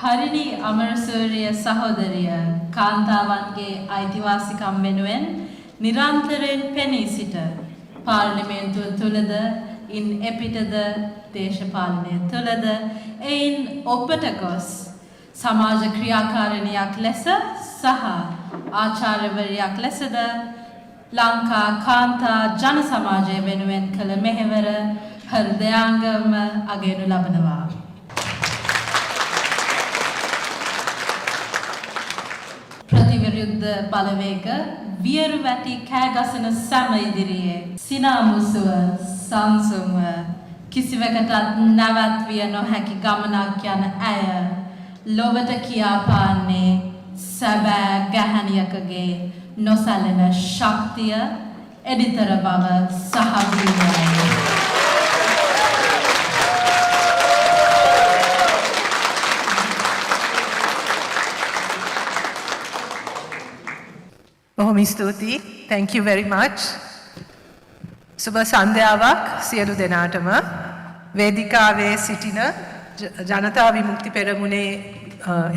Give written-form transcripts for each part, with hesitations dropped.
හරිනි අමරසූරිය සහෝදරිය කාන්තාවන්ගේ අයිතිවාසිකම් වෙනුවෙන් නිරන්තරයෙන් පෙනී සිට පාර්ලිමේන්තුව තුළද ඉන් එපිටද දේශපාලනය තුළද එයින් ඔබට ගොස් සමාජ ක්‍රියාකාරිනියක් ලෙස සහ ආචාර්යවරියක් ලෙසද ලංකා කාන්තා ජන සමාජය වෙනුවෙන් කළ මෙහෙවර හෘදයාංගම අගයනු ලබනවා. ප්‍රතිවිරුද්ධ බලවේග වියරු වැටි කෑගසන සැම ඉදිරියේ සිනාමුසුව සංසුන්ව කිසිවකටත් නැවැත්විය නොහැකි ගමනක් යන ඇය ලොවට කියාපාන්නේ සැබෑ ගැහැණියකගේ නොසැලෙන ශක්තිය එඩිතර බව සහ වීර්යය. බොහොම ස්තුතියි. Thank you very much. සුබ සන්ධ්‍යාවක් සියලු දෙනාටම. වේදිකාවේ සිටින ජනතා විමුක්ති පෙරමුණේ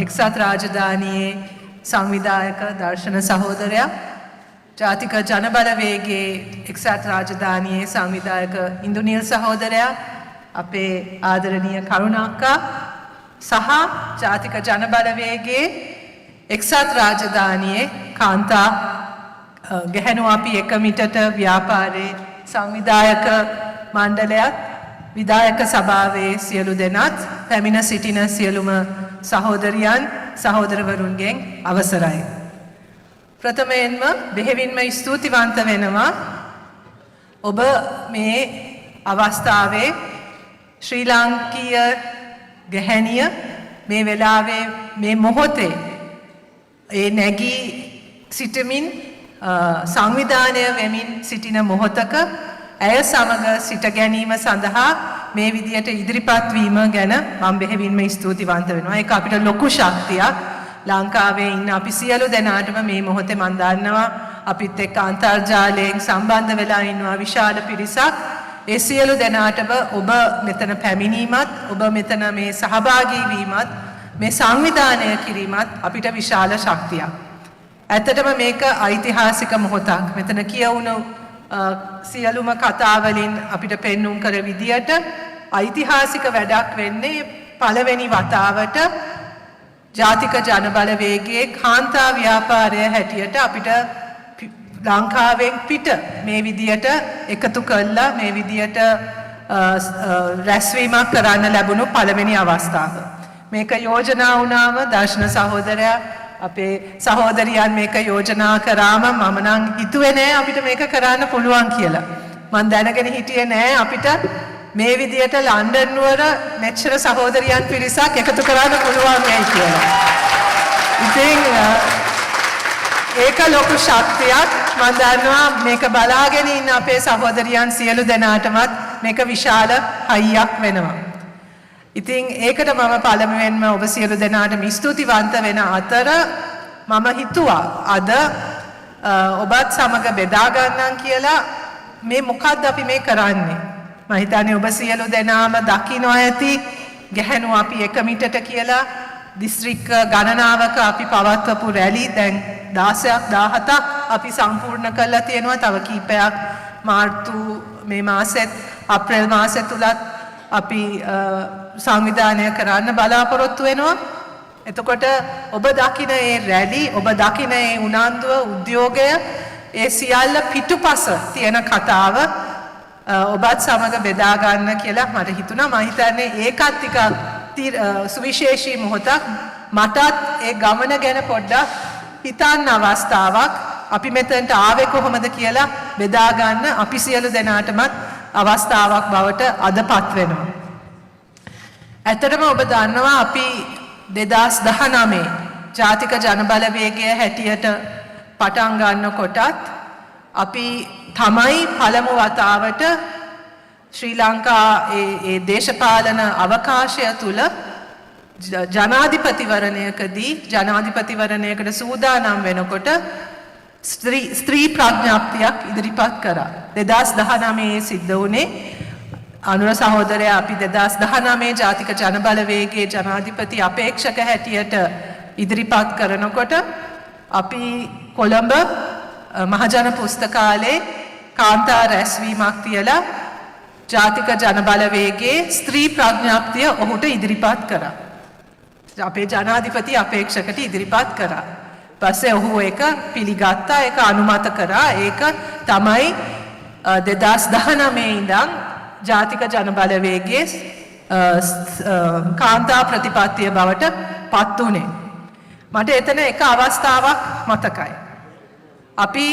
එක්සත් රාජධානියේ සංවිධායක දර්ශන සහෝදරයා, ජාතික ජනබලවේගයේ එක්සත් රාජධානියේ සංවිධායක ඉන්දුනිල් සහෝදරයා, අපේ ආදරණීය කරුණාක්කා සහ ජාතික ජනබලවේගයේ එක්සත් රාජධානියේ කාන්තා ගැහැණු අපි එකමිටට ව්‍යාපාරයේ සංවිධායක මණ්ඩලයත් විධායක සභාවේ සියලු දෙනාත් පැමිණ සිටින සියලුම සහෝදරියන් සහෝදරවරුන්ගෙන් අවසරයි. ප්‍රථමයෙන්ම බෙහෙවින්ම ස්තුතිවන්ත වෙනවා ඔබ මේ අවස්ථාවේ ශ්‍රී ලාංකීය ගැහැණිය මේ වෙලාවේ මේ මොහොතේ ඒ නැගී සිටමින් සංවිධානය වෙමින් සිටින මොහොතක ඇය සමග සිට ගැනීම සඳහා මේ විදියට ඉදිරිපත් වීම ගැන මම බෙහෙවින්ම ස්තුතිවන්ත වෙනවා. ඒක අපිට ලොකු ශක්තියක්. ලංකාවේ ඉන්න අපි සියලු දෙනාටම මේ මොහොතේ මම දන්නවා අපිත් එක්ක අන්තර්ජාලයෙන් සම්බන්ධ වෙලා ඉන්නවා විශාල පිරිසක්. ඒ සියලු දෙනාටම ඔබ මෙතන පැමිණීමත්, ඔබ මෙතන මේ සහභාගී වීමත්, මේ සංවිධානය කිරීමත් අපිට විශාල ශක්තියක්. ඇත්තටම මේක ඓතිහාසික මොහොතක්. මෙතන කියවුණු සියලුම කතාවලින් අපිට පෙන්눔 කර විදියට ඓතිහාසික වැඩක් වෙන්නේ පළවෙනි වතාවට ජාතික ජනබලවේගයේ කාන්තා ව්‍යාපාරය හැටියට අපිට ලංකාවෙන් පිට මේ විදියට එකතු කළා මේ විදියට රැස්වීමක් කරන්න ලැබුණු පළවෙනි අවස්ථාව. මේක යෝජනා වුණාම දර්ශන සහෝදරයා අපේ සහෝදරියන් මේක යෝජනා කරාම මම නම් හිතුවේ නෑ අපිට මේක කරන්න පුළුවන් කියලා. මම දැනගෙන හිටියේ නෑ අපිට මේ විදියට ලන්ඩන් නුවර මෙච්චර සහෝදරියන් පිරිසක් එකතු කරන්න පුළුවන් වෙයි කියලා. ඉතින් ඒක ලොකු ශක්තියක්. මම දන්නවා මේක බලාගෙන ඉන්න අපේ සහෝදරියන් සියලු දෙනාටමත් මේක විශාල හයියක් වෙනවා. ඉතින් ඒකට මම පළමුවෙන්ම ඔබ සියලු දෙනාටම ස්තුතිවන්ත වෙන අතර මම හිතුවා අද ඔබත් සමග බෙදා ගන්නම් කියලා මේ මොකද්ද අපි මේ කරන්නේ. මම හිතන්නේ ඔබ සියලු දෙනාම දකින්න ඇති ගැහැණු අපි එකමිටට කියලා දිස්ත්‍රික්ක ගණනාවක අපි පවත්වපු රැලි දැන් 16ක් 17ක් අපි සම්පූර්ණ කරලා තියෙනවා. තව කීපයක් මාර්තු මේ මාසෙත් අප්‍රේල් මාසෙ තුලත් අපි සංවිධානය කරන්න බලාපොරොත්තු වෙනවා. එතකොට ඔබ දකින ඒ රැලි, ඔබ දකින ඒ උනන්දුව, උද්‍යෝගය, ඒ සියල්ල පිටුපස තියෙන කතාව ඔබත් සමග බෙදා ගන්න කියලා මට හිතුණා. මම හිතන්නේ ඒකත් ටිකක් සුවිශේෂී මොහොතක්. මටත් ඒ ගමන ගැන පොඩ්ඩක් හිතන්න අවස්ථාවක්. අපි මෙතනට ආවේ කොහොමද කියලා බෙදා ගන්න අපි සියලු දෙනාටමත් අවස්ථාවක් බවට අදපත් වෙනවා. ඇත්තටම ඔබ දන්නවා අපි 2019 ජාතික ජනබලවේගය හැටියට පටන් ගන්නකොටත් අපි තමයි පළමු වතාවට ශ්‍රී ලංකා ඒ දේශපාලන අවකාශය තුල ජනාධිපතිවරණයකදී ජනාධිපතිවරණයකට සූදානම් වෙනකොට ස්ත්‍රී ප්‍රඥාප්තියක් ඉදිරිපත් කරා. 2019 සිද්ධ වුණේ අනුර සහෝදරයා අපි 2019 ජාතික ජනබලවේගයේ ජනාධිපති අපේක්ෂක හැටියට ඉදිරිපත් කරනකොට අපි කොළඹ මහජන පුස්තකාලයේ කාන්තා රැස්වීමක් තියලා ජාතික ජනබලවේගයේ ස්ත්‍රී ප්‍රඥාප්තිය ඔහුට ඉදිරිපත් කරා. අපේ ජනාධිපති අපේක්ෂකට ඉදිරිපත් කරා. පස්සේ ඔහු ඒක පිළිගත්තා, ඒක අනුමත කරා. ඒක තමයි 2019 ඉඳන් ජාතික ජනබලවේගයේ කාන්තා ප්‍රතිපත්තිය බවට පත් වුණේ. මට එතන එක අවස්ථාවක් මතකයි. අපි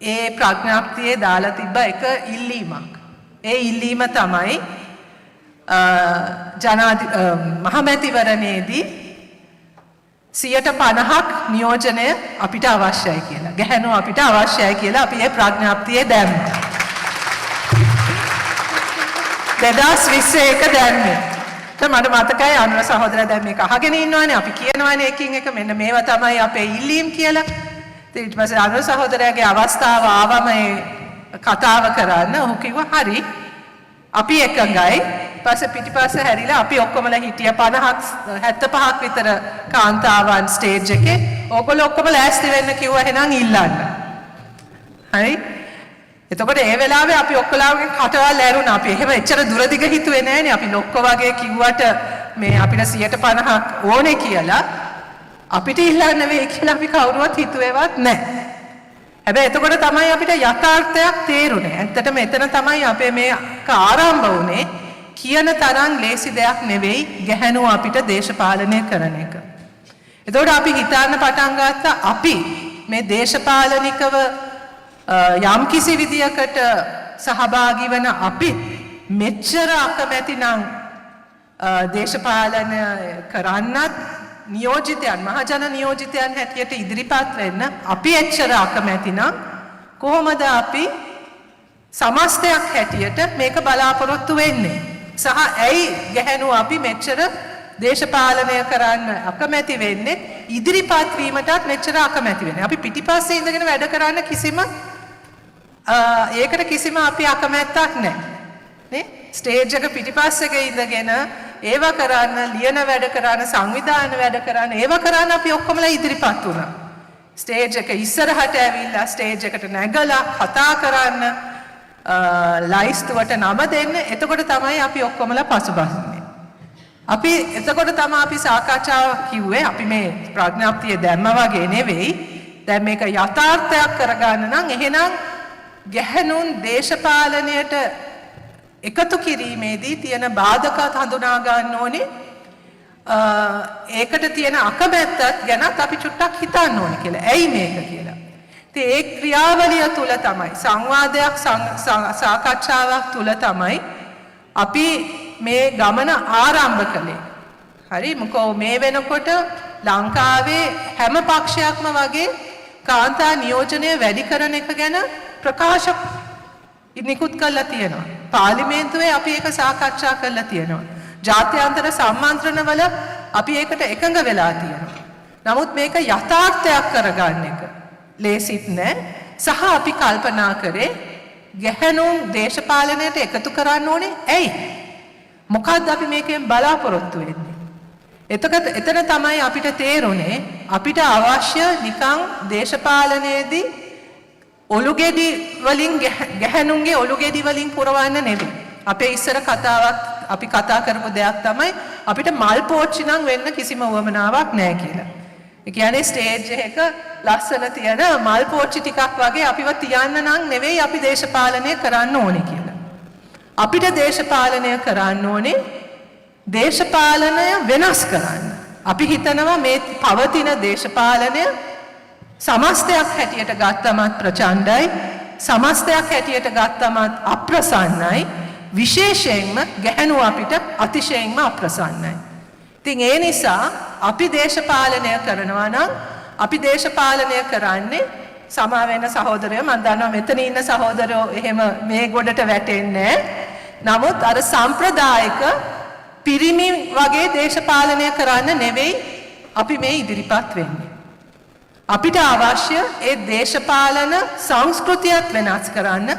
ඒ ප්‍රඥාප්තියේ දාලා තිබ්බ එක ඉල්ලීමක්. ඒ ඉල්ලීම තමයි මහමැතිවරණයේදී 50% නියෝජනය අපිට අවශ්‍යයි කියලා. ගැහැණු අපිට අවශ්‍යයි කියලා අපි ඒ ප්‍රඥාප්තියේ දැම්මා. 2021 දැම්මේ. මට මතකයි අනුර සහෝදරයා දැන් මේක අහගෙන ඉන්නවනේ. අපි කියනවනේ එකින් එක මෙන්න මේවා තමයි අපේ ඉල්ලීම් කියලා. ඊට පස්සේ අනුර සහෝදරයාගේ අවස්ථාව ආවම කතාව කරන්න ඔහු කිව්වා හරි අපි එකඟයි. පස්සේ පිටිපස්සේ හැරිලා අපි ඔක්කොමලා හිටිය 75ක් විතර කාන්තාවන් ස්ටේජ් එකේ. ඕගොල්ලෝ ඔක්කොම ලෑස්ති වෙන්න කිව්වා එහෙනම් ඉල්ලන්න. හරි? එතකොට ඒ වෙලාවේ අපි ඔක්කොලාගේ කටවල් ඇරුණා. අපි එහෙම එච්චර දුරදිග හිතුවේ නෑනේ. අපි ලොක්ක වගේ කිව්වට මේ අපිට 50% ඕනේ කියලා අපිට ඉල්ලන්න වෙයි කියලා අපි කවුරුවත් හිතුවේවත් නැහැ. හැබැයි එතකොට තමයි අපිට යථාර්ථයක් තේරුනේ. ඇත්තටම එතන තමයි අපේ මේ ආරම්භ වුනේ. කියන තරම් ලේසි දෙයක් නෙවෙයි ගැහැණුව අපිට දේශපාලනය කරන එක. එතකොට අපි හිතන්න පටන් ගත්තා අපි මේ දේශපාලනිකව යම් කිසි විදියකට සහභාගී වන අපි මෙච්චර අකමැති නම් දේශපාලන කරන්නත් නියෝජිතයන් මහජන නියෝජිතයන් හැටියට ඉදිරිපත් වෙන්න අපි එච්චර අකමැති නම් කොහොමද අපි සමස්තයක් හැටියට මේක බලාපොරොත්තු වෙන්නේ සහ ඇයි ගැහැණුව අපි මෙච්චර දේශපාලනය කරන්න අකමැති වෙන්නේ ඉදිරිපත් වීමටත් මෙච්චර අකමැති වෙන්නේ අපි පිටිපස්සේ ඉඳගෙන වැඩ කරන්න ඒකට කිසිම අපි අකමැත්තක් නැහැ නේ ස්ටේජ් එක පිටිපස්සක ඉඳගෙන ඒව කරන්න ලියන වැඩ කරන්න සංවිධාන වැඩ කරන්න ඒව කරන්න අපි ඔක්කොමලා ඉදිරිපත් වුණා ස්ටේජ් එක ඉස්සරහට ඇවිල්ලා ස්ටේජ් එකට නැගලා කතා කරන්න ලයිස්තුවට නම දෙන්න එතකොට තමයි අපි ඔක්කොමලා පසුබහින්නේ අපි එතකොට තමයි අපි සාකච්ඡාවක් කිව්වේ අපි මේ ප්‍රඥාප්තිය දැම්මා වගේ නෙවෙයි දැන් මේක යථාර්ථයක් කරගන්න නම් එහෙනම් ගැහැණුන් දේශපාලනයට එකතු කිරීමේදී තියෙන බාධකත් හඳුනා ගන්න ඕනේ ඒකට තියෙන අකමැත්තත් ගැනත් අපි චුට්ටක් හිතන්න ඕනේ කියලා. ඇයි මේක කියලා. ඉතින් ඒ ක්‍රියාවලිය තුල තමයි සංවාදයක් සාකච්ඡාවක් තුල තමයි අපි මේ ගමන ආරම්භ කළේ. හරි මොකෝ මේ වෙනකොට ලංකාවේ හැම පක්ෂයක්ම වගේ කාන්තා නියෝජනය වැඩි කරන එක ගැන ප්‍රකාශ නිකුත් කරලා තියෙනවා. පාර්ලිමේන්තුවේ අපි ඒක සාකච්ඡා කරලා තියෙනවා. ජාත්‍යන්තර සම්මන්ත්‍රණවල අපි ඒකට එකඟ වෙලා තියෙනවා. නමුත් මේක යථාර්ථයක් කරගන්න එක ලේසිත් නෑ. සහ අපි කල්පනා කරේ ගැහැණුන් දේශපාලනයට එකතු කරන්න ඕනේ. ඇයි? මොකද්ද අපි මේකෙන් බලාපොරොත්තු වෙන්නේ? එතන තමයි අපිට තේරුනේ අපිට අවශ්‍ය නිකන් දේශපාලනයේදී ඔලුගෙඩි වලින් ගැහැණුන්ගේ ඔලුගෙඩි වලින් පුරවන්න නෙවෙයි. අපේ ඉස්සර කතාවක් අපි කතා කරපු දෙයක් තමයි අපිට මල් පෝච්චි නම් වෙන්න කිසිම උවමනාවක් නැහැ කියලා. ඒ කියන්නේ ස්ටේජ් එක ලස්සන තියෙන මල් පෝච්චි ටිකක් වගේ අපිව තියන්න නම් නෙවෙයි අපි දේශපාලනය කරන්න ඕනේ කියලා. අපිට දේශපාලනය කරන්න ඕනේ දේශපාලනය වෙනස් කරන්න. අපි හිතනවා මේ පවතින දේශපාලනය සමස්තයක් හැටියට ගත්තමත් ප්‍රචණ්ඩයි සමස්තයක් හැටියට ගත්තමත් අප්‍රසන්නයි විශේෂයෙන්ම ගැහැණුව අපිට අතිශයින්ම අප්‍රසන්නයි. ඉතින් ඒ නිසා අපි දේශපාලනය කරනවා නම් අපි දේශපාලනය කරන්නේ සමා වෙන සහෝදරයෝ මම දන්නවා මෙතන ඉන්න සහෝදරයෝ එහෙම මේ ගොඩට වැටෙන්නේ නමුත් අර සම්ප්‍රදායික පිරිමි වගේ දේශපාලනය කරන්න නෙවෙයි අපි මේ ඉදිරිපත් වෙන්නේ. අපිට අවශ්‍ය ඒ දේශපාලන සංස්කෘතියත් වෙනස් කරන්න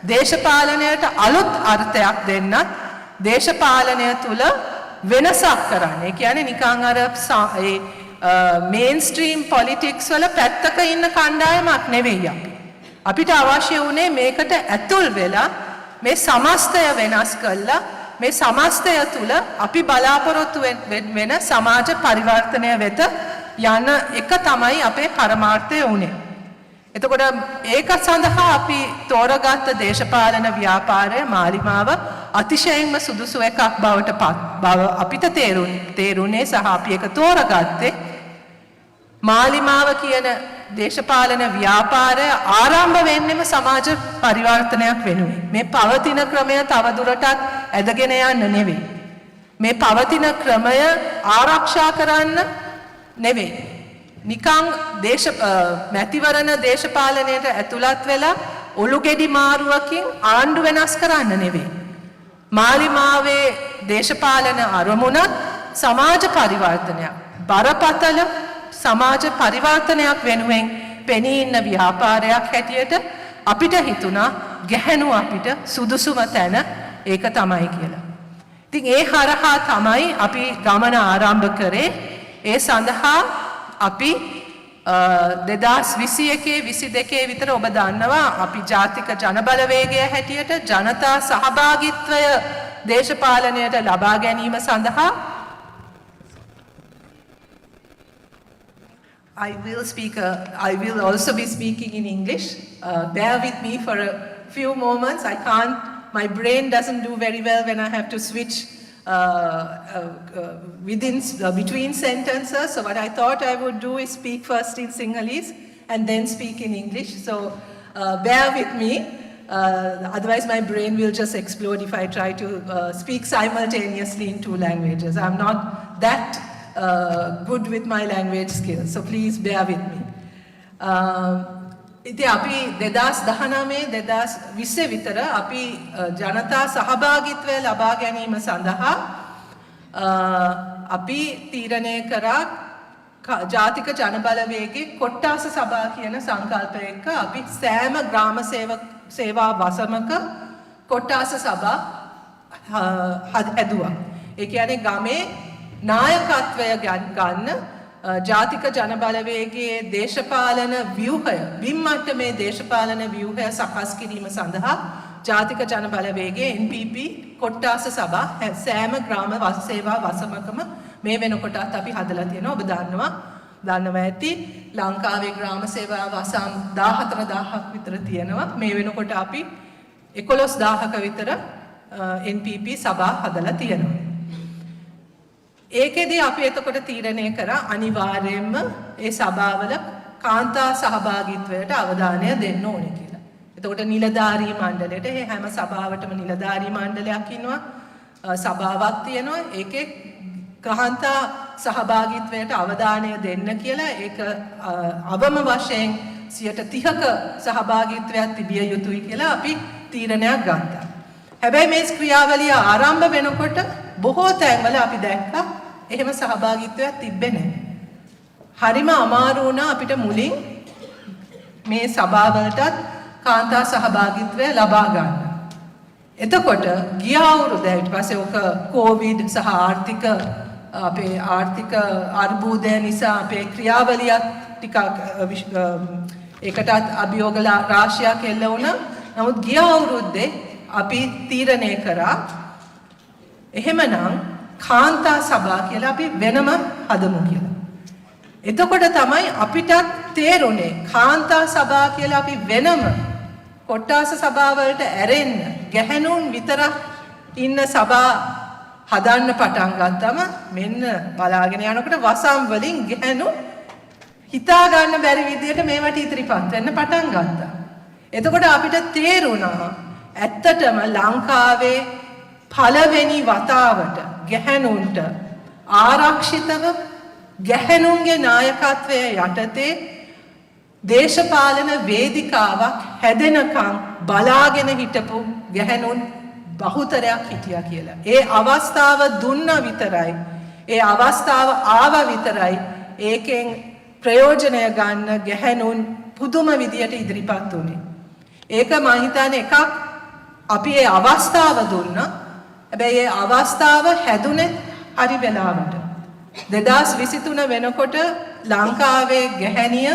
දේශපාලනයට අලුත් අර්ථයක් දෙන්නත් දේශපාලනය තුල වෙනසක් කරන්න. ඒ කියන්නේ නිකන් අර මේන්ස්ට්‍රීම් පොලිටික්ස් වල පැත්තක ඉන්න කණ්ඩායමක් නෙවෙයි අපි. අපිට අවශ්‍ය වුණේ මේකට ඇතුල් වෙලා මේ සමස්තය වෙනස් කළා මේ සමස්තය තුල අපි බලාපොරොත්තු වෙන සමාජ පරිවර්තනය වෙත යන එක තමයි අපේ පරමාර්ථය වුණේ. එතකොට ඒක සඳහා අපි තෝරගත්ත දේශපාලන ව්‍යාපාරය මාලිමාව අතිශයින්ම සුදුසු එකක් බවට බව අපිට තේරුණේ සහ අපි ඒක තෝරගත්තේ මාලිමාව කියන දේශපාලන ව්‍යාපාරය ආරම්භ වෙන්නෙම සමාජ පරිවර්තනයක් වෙනුවෙන්. මේ පවතින ක්‍රමය තවදුරටත් ඇදගෙන යන්න නෙවෙයි. මේ පවතින ක්‍රමය ආරක්ෂා කරන්න නෙවෙයි. නිකං මැතිවරණ දේශපාලනයට ඇතුළත් වෙලා ඔලුගෙඩි මාරුවකින් ආණ්ඩු වෙනස් කරන්න නෙවෙයි. මාලිමාවේ දේශපාලන අරමුණත් සමාජ පරිවර්තනයක්. බරපතල සමාජ පරිවර්තනයක් වෙනුවෙන් පෙනී ඉන්න ව්‍යාපාරයක් හැටියට අපිට හිතුණා ගැහැණු අපිට සුදුසුම තැන ඒක තමයි කියලා. ඉතින් ඒ හරහා තමයි අපි ගමන ආරම්භ කරේ. ඒ සඳහා අපි 2021-22 විතර ඔබ දන්නවා අපි ජාතික ජනබලවේගය හැටියට ජනතා සහභාගීත්වය දේශපාලනයට ලබා ගැනීම සඳහා I will also be speaking in English. Bear with me for a few moments. My brain doesn't do very well when I have to switch between sentences. So what I thought I would do is speak first in Sinhalese and then speak in English. So bear with me. Otherwise my brain will just explode if I try to speak simultaneously in two languages. I'm not that good with my language skills. So please bear with me. ඉතින් අපි 2019 විතර අපි ජනතා සහභාගීත්වය ලබා ගැනීම සඳහා අපි තීරණය කරා ජාතික ජනබලවේගයේ කොට්ටාස සභා කියන සංකල්පය එක්ක අපි සෑම ග්‍රාම සේවා වසමක කොට්ටාස සභා හැදුවා. ඒ කියන්නේ ගමේ නායකත්වය ගන්න ජාතික ජනබලවේගයේ දේශපාලන ව්‍යුහය බිම්මට්ටමේ දේශපාලන ව්‍යුහය සකස් කිරීම සඳහා ජාතික ජනබලවේගයේ NPP කොට්ටාස සභා සෑම ග්‍රාම සේවා වසමකම මේ වෙනකොටත් අපි හදලා තියෙනවා. ඔබ දන්නවා ඇති ලංකාවේ ග්‍රාම සේවා වසම් 14000ක් විතර තියෙනවා. මේ වෙනකොට අපි 11000ක විතර NPP සභා හදලා තියෙනවා. ඒකෙදී අපි එතකොට තීරණය කරා අනිවාර්යයෙන්ම ඒ සභාවල කාන්තා සහභාගීත්වයට අවධානය දෙන්න ඕනේ කියලා. එතකොට නිලධාරී මණ්ඩලයට හැම සභාවටම නිලධාරී මණ්ඩලයක් ඉන්නවා. සභාවක් තියෙනවා. ඒකේ කාන්තා සහභාගීත්වයට අවධානය දෙන්න කියලා ඒක අවම වශයෙන් 30%ක සහභාගීත්වයක් තිබිය යුතුයි කියලා අපි තීරණයක් ගත්තා. හැබැයි මේ ක්‍රියාවලිය ආරම්භ වෙනකොට බොහෝ තැන්වල අපි දැක්කා එහෙම සහභාගීත්වයක් තිබ්බේ නැහැ. හරිම අමාරු වුණා අපිට මුලින් මේ සභාවලටත් කාන්තා සහභාගීත්වය ලබා ගන්න. එතකොට ගිය අවුරුද්ද ඊට පස්සේ ඔක කොවිඩ් සහ අපේ ආර්ථික අර්බුදය නිසා අපේ ක්‍රියාවලියත් ටිකක් ඒකටත් අභියෝග රාශියක් එල්ල වුණා. නමුත් ගිය අවුරුද්දේ අපි තීරණය කරා එහෙමනම් කාන්තා සභා කියලා අපි වෙනම හදමු කියලා. එතකොට තමයි අපිට තේරුනේ කාන්තා සභා කියලා අපි වෙනම කොට්ටාස සභාවලට ඇරෙන්න ගැහැණුන් විතරක් ඉන්න සභා හදන්න පටන් ගත්තම මෙන්න බලාගෙන යනකොට වසම් වලින් ගැහැණු හිතා ගන්න බැරි විදියට මේවට ඉදිරිපත් වෙන්න පටන් ගත්තා. එතකොට අපිට තේරුණා ඇත්තටම ලංකාවේ පළවෙනි වතාවට ගැහැණුන්ට ආරක්ෂිතව ගැහැණුන්ගේ නායකත්වය යටතේ දේශපාලන වේදිකාවක් හැදෙනකම් බලාගෙන හිටපු ගැහැණුන් බහුතරයක් හිටියා කියලා. ඒ අවස්ථාව දුන්න විතරයි, ඒ අවස්ථාව ආව විතරයි ඒකෙන් ප්‍රයෝජනය ගන්න ගැහැණුන් පුදුම විදියට ඉදිරිපත් වුණේ. ඒක මම හිතන්නේ එකක් අපි ඒ අවස්ථාව දුන්නා. හැබැයි ඒ අවස්ථාව හැදුනේ හරි වෙලාවට. 2023 වෙනකොට ලංකාවේ ගැහැණිය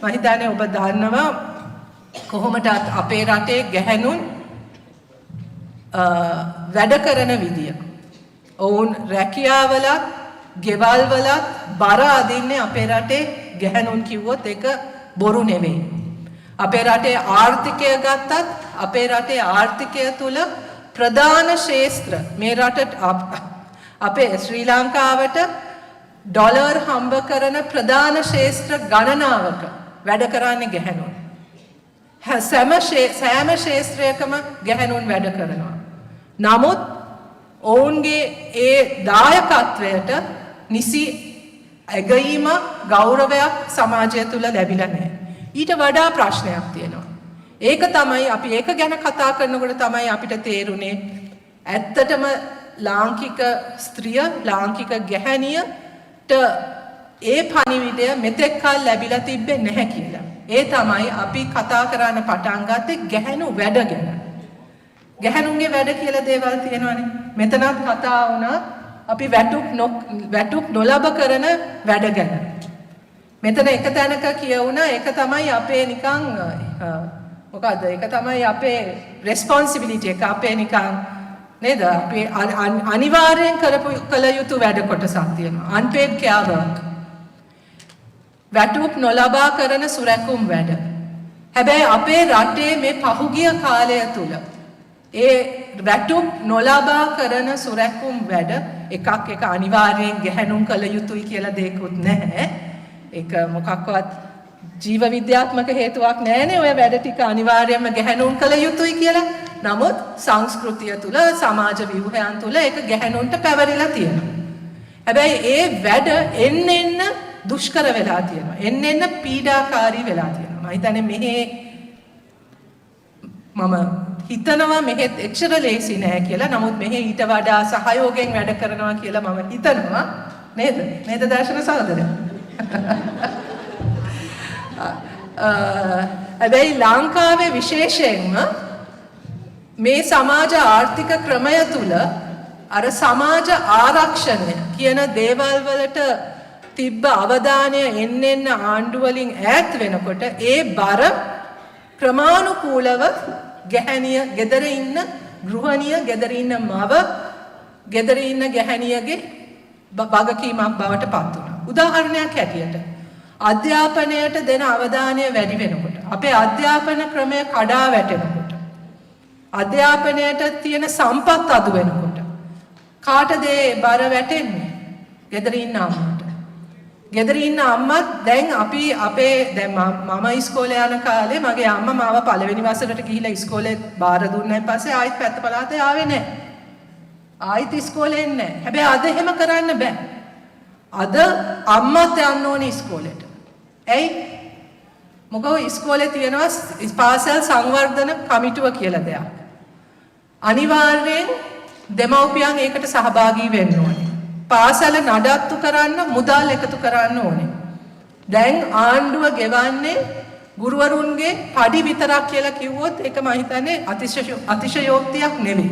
මම හිතන්නේ ඔබ දන්නවා කොහොමද අපේ රටේ ගැහැණුන් වැඩ කරන විදිය. ඔවුන් රැකියාවලත්, ගෙවල් වලත් බර අදින්නේ අපේ රටේ ගැහැණුන් කිව්වොත් ඒක බොරු නෙවෙයි. අපේ රටේ ආර්ථිකය ගත්තත් අපේ රටේ ආර්ථිකය තුල ප්‍රධාන ශේත්‍ර මේ රටට අපේ ශ්‍රී ලංකාවට ඩොලර් හම්බ කරන ප්‍රධාන ශේත්‍ර ගණනාවක වැඩ කරන්නේ ගැහැණුන්. සෑම ශේත්‍රයකම ගැහැණුන් වැඩ කරනවා. නමුත් ඔවුන්ගේ ඒ දායකත්වයට නිසි ඇගීම ගෞරවයක් සමාජය තුළ ලැබිලා නැහැ. ඊට වඩා ප්‍රශ්නයක් තියෙනවා. ඒක තමයි අපි ඒක ගැන කතා කරනකොට තමයි අපිට තේරුනේ ඇත්තටම ලාංකික ස්ත්‍රිය ලාංකික ගැහැණියට ඒ පණිවිඩය මෙතෙක් කල් ලැබිලා තිබෙන්නේ නැහැ කියලා. ඒ තමයි අපි කතා කරන්න පටන් ගත්තේ ගැහැණු වැඩ ගැන. ගැහැණුන්ගේ වැඩ කියලා දේවල් තියෙනවානේ. මෙතනත් කතා වුණා අපි වැටුප් නොලබ කරන වැඩ ගැන. මෙතන එක තැනක කියවුණා ඒක තමයි අපේ නිකන් මොකද්ද? ඒක තමයි අපේ responsibility එක අපේ නිකන් නේද? අපේ අනිවාර්යෙන් කළ යුතු වැඩ කොටසක් තියෙනවා. unpaid care work. වැටුප් නොලබා කරන සුරැකුම් වැඩ. හැබැයි අපේ රටේ මේ පහුගිය කාලය තුල ඒ වැටුප් නොලබා කරන සුරැකුම් වැඩ එක අනිවාර්යෙන් ගැහැණුන් කළ යුතුයි කියලා දෙයක්වත් නැහැ. ඒක මොකක්වත් ජීව විද්‍යාත්මක හේතුවක් නැහැනේ ඔය වැඩ ටික අනිවාර්යයෙන්ම ගැහැණුන් කළ යුතුයි කියලා. නමුත් සංස්කෘතිය තුල සමාජ ව්‍යුහයන් තුල ඒක ගැහැණුන්ට පැවරිලා තියෙනවා. හැබැයි ඒ වැඩ එන්න දුෂ්කර වෙලා තියෙනවා. එන්න පීඩාකාරී වෙලා තියෙනවා. මම හිතන්නේ මම හිතනවා මෙහෙත් එච්චර ලේසි නෑ කියලා. නමුත් මෙහෙ ඊට වඩා සහයෝගයෙන් වැඩ කරනවා කියලා මම හිතනවා. නේද? නේද දර්ශන සහෝදරයා? හැබැයි ලංකාවේ විශේෂයෙන්ම මේ සමාජ ආර්ථික ක්‍රමය තුල අර සමාජ ආරක්ෂණය කියන දේවල් වලට තිබ්බ අවධානය එන්න ආණ්ඩු වලින් ඈත් වෙනකොට ඒ බර ක්‍රමානුකූලව ගැහැණිය ගෙදර ඉන්න ගෘහණිය ගෙදර ඉන්න මව ගෙදර ඉන්න ගැහැණියගේ වගකීමක් බවට පත් වුණා. උදාහරණයක් හැටියට අධ්‍යාපනයට දෙන අවධානය වැඩි වෙනකොට අපේ අධ්‍යාපන ක්‍රමය කඩා වැටෙනකොට අධ්‍යාපනයට තියෙන සම්පත් අඩු වෙනකොට කාටද ඒ බර වැටෙන්නේ? ගෙදර ඉන්න අම්මට. ගෙදර ඉන්න අම්මත් දැන් දැන් මම ඉස්කෝලේ යන කාලේ මගේ අම්මා මාව පළවෙනි වසරට ගිහිල්ලා ඉස්කෝලේ බාර දුන්නායින් පස්සේ ආයෙත් පැත්ත පළාතේ ආවේ නැහැ. ආයෙත් ඉස්කෝලේ එන්නේ නැහැ. හැබැයි අද එහෙම කරන්න බෑ. අද අම්මත් යන්න ඕනේ ඉස්කෝලේට. ඇයි? මොකද ඉස්කෝලේ තියෙනවා පාසල් සංවර්ධන කමිටුව කියලා දෙයක්. අනිවාර්යෙන් දෙමව්පියන් ඒකට සහභාගී වෙන්න ඕනේ. පාසල නඩත්තු කරන්න මුදල් එකතු කරන්න ඕනේ. දැන් ආණ්ඩුව ගෙවන්නේ ගුරුවරුන්ගේ පඩි විතරක් කියලා කිව්වොත් ඒක මම හිතන්නේ අතිශයෝක්තියක් නෙවෙයි.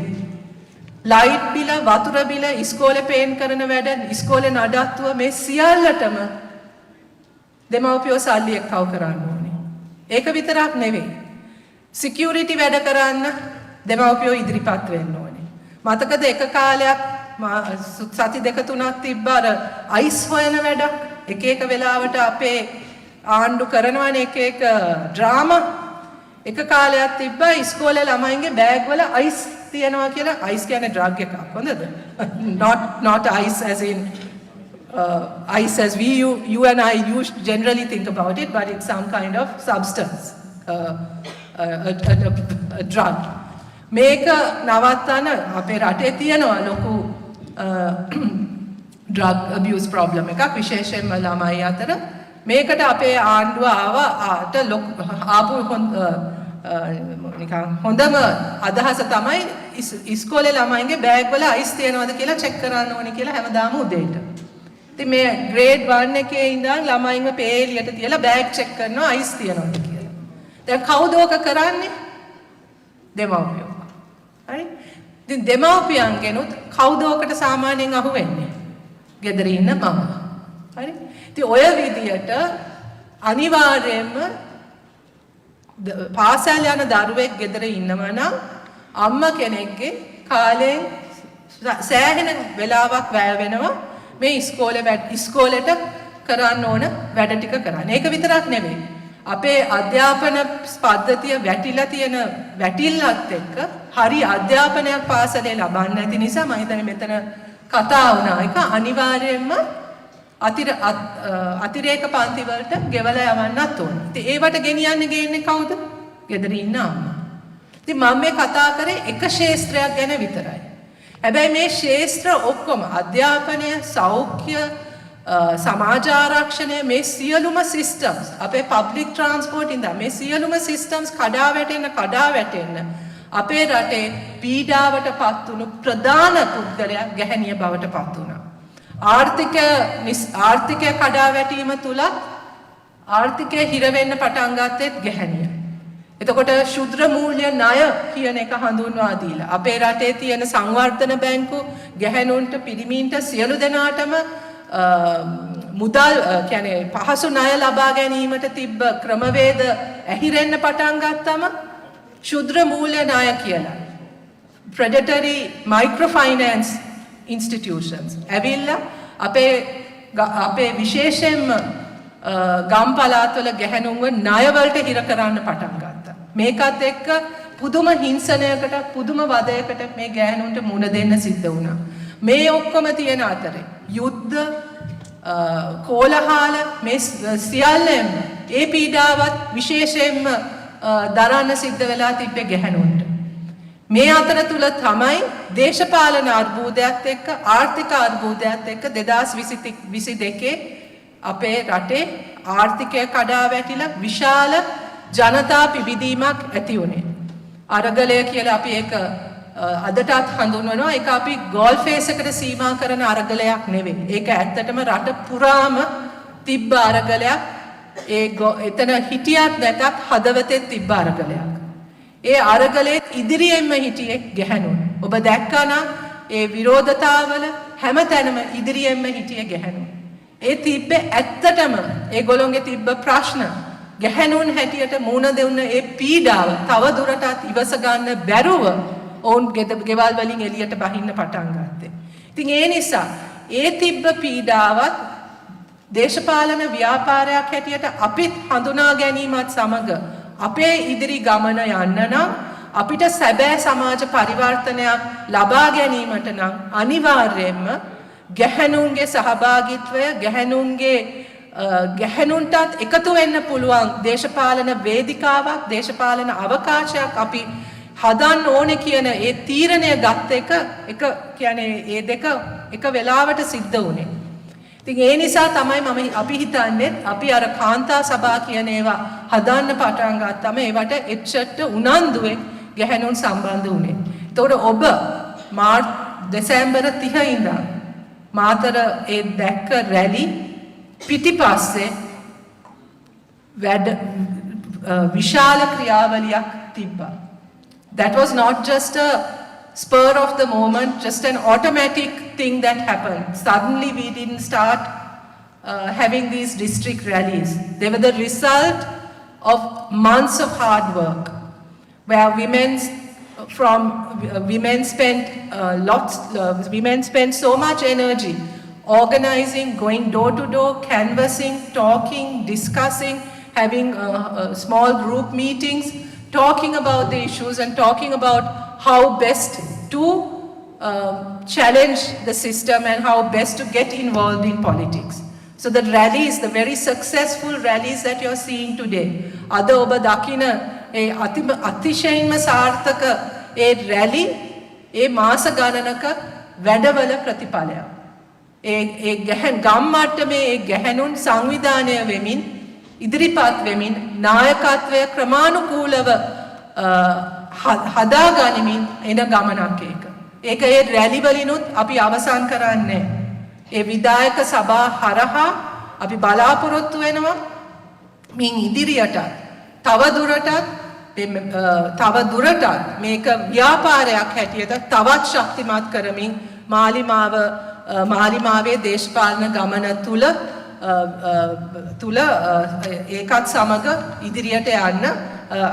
ලයිට් බිල, වතුර බිල, ඉස්කෝලේ පේන් කරන වැඩ, ඉස්කෝලේ නඩත්තුව මේ සියල්ලටම දෙමව්පියෝ සල්ලි එක්කව කරන්න ඕනේ. ඒක විතරක් නෙවෙයි. සිකියුරිටි වැඩ කරන්න දෙමව්පියෝ ඉදිරිපත් වෙන්න ඕනේ. මතකද එක කාලයක් සති දෙක තුනක් තිබ්බ අර අයිස් හොයන වැඩක් එක වෙලාවට අපේ ආණ්ඩු කරනවනේ එක ඩ්‍රාමා එක කාලයක් තිබ්බා ඉස්කෝලේ ළමයින්ගේ බෑග් වල අයිස් තියනවා කියලා. අයිස් කියන්නේ ඩ්‍රග් එකක්. හොඳද? not ice as in ice as you and I generally think about it, but it's some kind of substance, a drug. මේක නවත්තන අපේ රටේ තියෙනවා ලොකු drug abuse problem එකක් විශේෂයෙන්ම ළමයි අතර. මේකට අපේ ආණ්ඩුව ආපු නිකන් හොඳම අදහස තමයි ඉස්කෝලේ ළමයින්ගේ බෑග් වල අයිස් තියනවද කියලා චෙක් කරන්න ඕනේ කියලා හැමදාම උදේට. ඉතින් මේ ග්‍රේඩ් 1 එකේ ඉඳන් ළමයින්ව පේලියට තියලා බෑග් චෙක් කරනවා අයිස් තියනවද කියලා. දැන් කවුද ඕක කරන්නේ? දෙමව්පියෝ. හරි? ඉතින් දෙමව්පියන්ගෙනුත් කවුද ඔකට සාමාන්‍යයෙන් අහු වෙන්නේ? ගෙදර ඉන්න මම. හරි? ඉතින් ඔය විදියට අනිවාර්යයෙන්ම පාසල් යන දරුවෙක් ගෙදර ඉන්නවා නම් අම්මා කෙනෙක්ගේ කාලයෙන් සෑහෙන වෙලාවක් වැය වෙනවා මේ ඉස්කෝලේට කරන්න ඕන වැඩ ටික කරන්න. ඒක විතරක් නෙවෙයි. අපේ අධ්‍යාපන පද්ධතිය වැටිලා තියෙන වැටිල්ලත් එක්ක හරි අධ්‍යාපනයක් පාසලේ ලබන්නේ නැති නිසා මම හිතන්නේ මෙතන කතා වුණා. ඒක අනිවාර්යයෙන්ම අතිරේක පන්ති වලට ගෙවලා යවන්නත් ඕන. ඉතින් ඒවට ගෙනියන්නේ කවුද? ගෙදර ඉන්න අම්මා. ඉතින් මම මේ කතා කරේ එක ශාස්ත්‍රයක් ගැන විතරයි. හැබැයි මේ ශාස්ත්‍ර ඔක්කොම අධ්‍යාපනය, සෞඛ්‍ය, සමාජ ආරක්ෂණය මේ සියලුම සිස්ටම්ස් අපේ පබ්ලික් ට්‍රාන්ස්පෝර්ට් ඉඳන් මේ සියලුම සිස්ටම්ස් කඩා වැටෙන්න අපේ රටේ පීඩාවට පත් වුණු ප්‍රධාන පුද්ගලයා ගැහැණිය බවට පත් වුණා. ආර්ථිකය කඩා වැටීම තුලත් ආර්ථිකය හිර වෙන්න පටන් ගත්තෙත් ගැහැණිය. එතකොට ශුද්‍ර මූල්‍ය ණය කියන එක හඳුන්වා දීලා අපේ රටේ තියෙන සංවර්ධන බැංකු ගැහැණුන්ට පිරිමින්ට සියලු දෙනාටම මුදල් කියන්නේ පහසු ණය ලබා ගැනීමට තිබ්බ ක්‍රමවේද ඇහිරෙන්න පටන් ගත්තම ශුද්‍ර මූල්‍ය ණය කියලා predatory microfinance institutions ඇවිල්ලා අපේ විශේෂයෙන්ම ගම් පළාත්වල ගැහැණුන්ව ණය වලට හිර කරන්න පටන් ගත්තා. මේකත් එක්ක පුදුම හිංසනයකට පුදුම වදයකට මේ ගැහැණුන්ට මුහුණ දෙන්න සිද්ධ වුණා. මේ ඔක්කොම තියෙන අතරේ යුද්ධ කෝලහල මේ සියල්ලම ඒ පීඩාවත් විශේෂයෙන්ම දරන්න සිද්ධ වෙලා තිබ්බේ ගැහැණුන්ට. මේ අතර තුල තමයි දේශපාලන අර්බුදයත් එක්ක ආර්ථික අර්බුදයත් එක්ක 2022 අපේ රටේ ආර්ථිකය කඩා වැටිලා විශාල ජනතා පිබිදීමක් ඇති වුණේ. අරගලය කියලා අපි ඒක අදටත් හඳුන්වනවා. ඒක අපි ගෝල් ෆේස් එකට සීමා කරන අරගලයක් නෙවෙයි. ඒක ඇත්තටම රට පුරාම තිබ්බ අරගලයක්. එතන හිටියත් නැතත් හදවතේ තිබ්බ අරගලයක්. ඒ අරගලයේ ඉදිරියෙන්ම හිටියේ ගැහැණුන්. ඔබ දැක්කනම් ඒ විරෝධතාවල හැමතැනම ඉදිරියෙන්ම හිටියේ ගැහැණුන්. ඒ තිබ්බේ ඇත්තටම ඒගොල්ලොන්ගේ තිබ්බ ප්‍රශ්න ගැහැණුන් හැටියට මුණ දෙන්න ඒ පීඩාව තව දුරටත් ඉවස ගන්න බැරුව ඔවුන් ගෙවල් වලින් එළියට බහින්න පටන් ගත්තේ. ඉතින් ඒ නිසා ඒ තිබ්බ පීඩාවත් දේශපාලන ව්‍යාපාරයක් හැටියට අපිත් හඳුනා ගැනීමත් සමග අපේ ඉදිරි ගමන යන්න නම් අපිට සැබෑ සමාජ පරිවර්තනයක් ලබා ගැනීමට නම් අනිවාර්යයෙන්ම ගැහැණුන්ගේ සහභාගීත්වය ගැහැණුන්ටත් එකතු වෙන්න පුළුවන් දේශපාලන වේදිකාවක් දේශපාලන අවකාශයක් අපි හදන්න ඕනේ කියන ඒ තීරණය ගත්ත එක කියන්නේ ඒ දෙක එක වෙලාවට සිද්ධ වුණේ. ඉතින් ඒ නිසා තමයි අපි හිතන්නේ අපි අර කාන්තා සභා කියන ඒවා හදන්න පටන් ගත්තම ඒවට එච්චට උනන්දුවේ ගැහැණුන් සම්බන්ධ වුණේ. ඒතකොට ඔබ දෙසැම්බර් 30 ඉඳන් මාතර ඒ දැක්ක රැලි පිටිපස්සේ විශාල ක්‍රියාවලියක් තිබ්බා. That was not just a spur of the moment, just an automatic thing that happened. Suddenly we didn't start having these district rallies. They were the result of months of hard work, where women spent so much energy organizing, going door to door, canvassing, talking, discussing, having small group meetings, talking about the issues and talking about how best to challenge the system and how best to get involved in politics. So the rallies, the very successful rallies that you're seeing today, ada oba dakina e අතිශයින්ම සාර්ථක ඒ රැලි ඒ මාස ගණනක වැඩවල ප්‍රතිඵලයක්. ඒ ගම් මට්ටමේ ඒ ගැහැණුන් සංවිධානය වෙමින් ඉදිරිපත් වෙමින් නායකත්වය ක්‍රමානුකූලව හදාගනිමින් එන ගමනක් ඒක. ඒක ඒ රැලි වලිනුත් අපි අවසන් කරන්නේ. ඒ විධායක සභා හරහා අපි බලාපොරොත්තු වෙනවා මින් ඉදිරියට තව දුරටත් තව දුරටත් මේක ව්‍යාපාරයක් හැටියට තවත් ශක්තිමත් කරමින් මාලිමාවේ දේශපාලන ගමන තුල ඒකත් සමග ඉදිරියට යන්න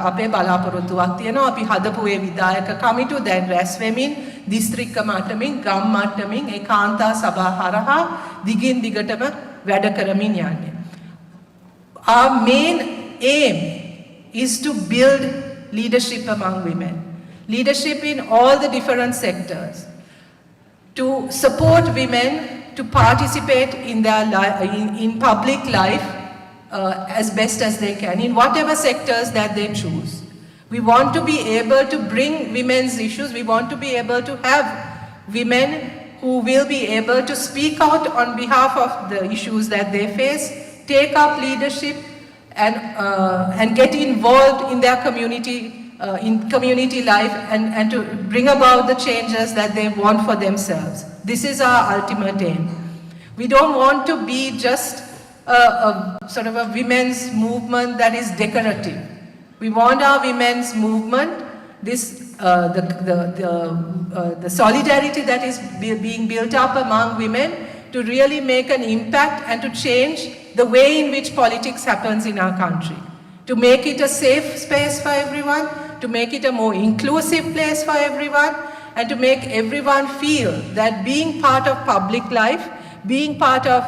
අපේ බලාපොරොත්තුවක් තියෙනවා. අපි හදපු ඒ විධායක කමිටු දැන් රැස් වෙමින් දිස්ත්‍රික්ක මට්ටමින් ගම් මට්ටමින් ඒ කාන්තා සභා හරහා දිගින් දිගටම වැඩ කරමින් යන්නේ. Our main aim is to build leadership among women, leadership in all the different sectors, to support women to participate in their in public life as best as they can, in whatever sectors that they choose. We want to be able to bring women's issues. We want to be able to have women who will be able to speak out on behalf of the issues that they face, take up leadership, and get involved in their community, in community life, and to bring about the changes that they want for themselves. This is our ultimate aim. We don't want to be just a sort of a women's movement that is decorative. We want our women's movement, the solidarity that is being built up among women, to really make an impact and to change the way in which politics happens in our country. To make it a safe space for everyone, to make it a more inclusive place for everyone, and to make everyone feel that being part of public life, being part of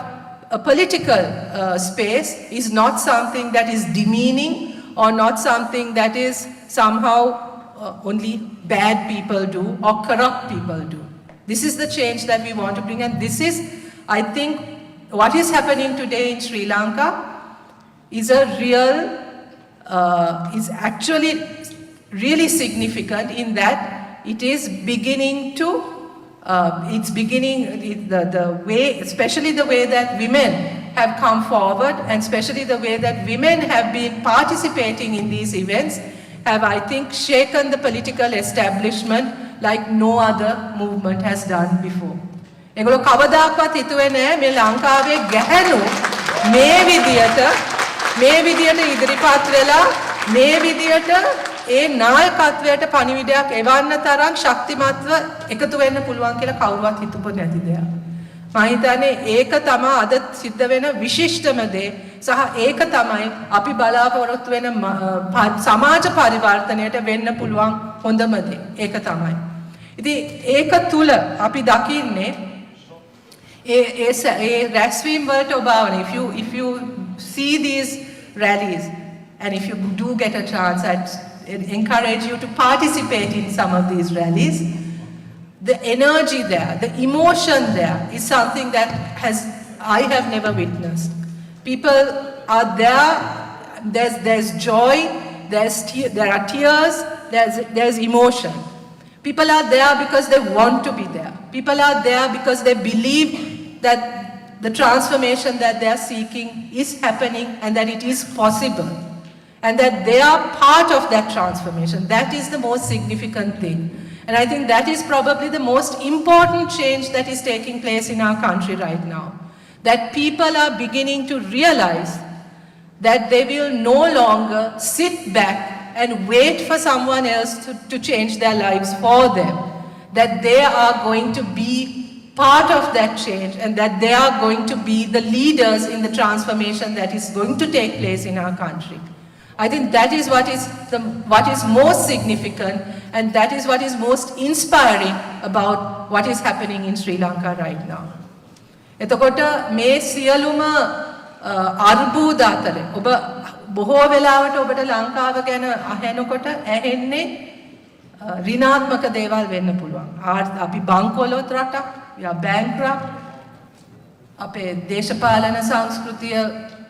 a political space is not something that is demeaning or not something that is somehow only bad people do or corrupt people do. This is the change that we want to bring, and this is, I think, what is happening today in Sri Lanka is is actually really significant in that it is beginning to, the way, especially the way that women have come forward, and especially the way that women have been participating in these events, have, I think, shaken the political establishment like no other movement has done before. ඒගොල්ලෝ කවදාකවත් හිතුවේ නෑ මේ ලංකාවේ ගැහැණු මේ විදියට ඉදිරිපත් වෙලා මේ විදියට ඒ නායකත්වයට පණිවිඩයක් එවන්න තරම් ශක්තිමත්ව එකතු වෙන්න පුළුවන් කියලා කවුරුවත් හිතපො නැති දෙයක්. මම හිතන්නේ ඒක තමයි අද සිද්ධ වෙන විශිෂ්ටම දේ සහ ඒක තමයි අපි බලාපොරොත්තු වෙන සමාජ පරිවර්තනයට වෙන්න පුළුවන් හොඳම දේ. ඒක තමයි. ඉතින් ඒක තුල අපි දකින්නේ රැස්වීම් වලට ඔබාවන, if you see these rallies, and if you do get a chance, I'd encourage you to participate in some of these rallies. The energy there, the emotion there is something that I have never witnessed. People are there, there's joy, there are tears, there's emotion. People are there because they want to be there. People are there because they believe that the transformation that they are seeking is happening and that it is possible. And that they are part of that transformation. That is the most significant thing. And I think that is probably the most important change that is taking place in our country right now. That people are beginning to realize that they will no longer sit back and wait for someone else to change their lives for them. That they are going to be part of that change, and that they are going to be the leaders in the transformation that is going to take place in our country. I think that is what is most significant, and that is what is most inspiring about what is happening in Sri Lanka right now. එතකොට මේ සියලුම අර්බුද අතර ඔබ බොහෝ වෙලාවට ඔබට ලංකාව ගැන අහනකොට ඇහෙන්නේ ඍණාත්මක දේවල් වෙන්න පුළුවන්. අපි බංකොලොත් රටක්, we are bankrupt. අපේ දේශපාලන සංස්කෘතිය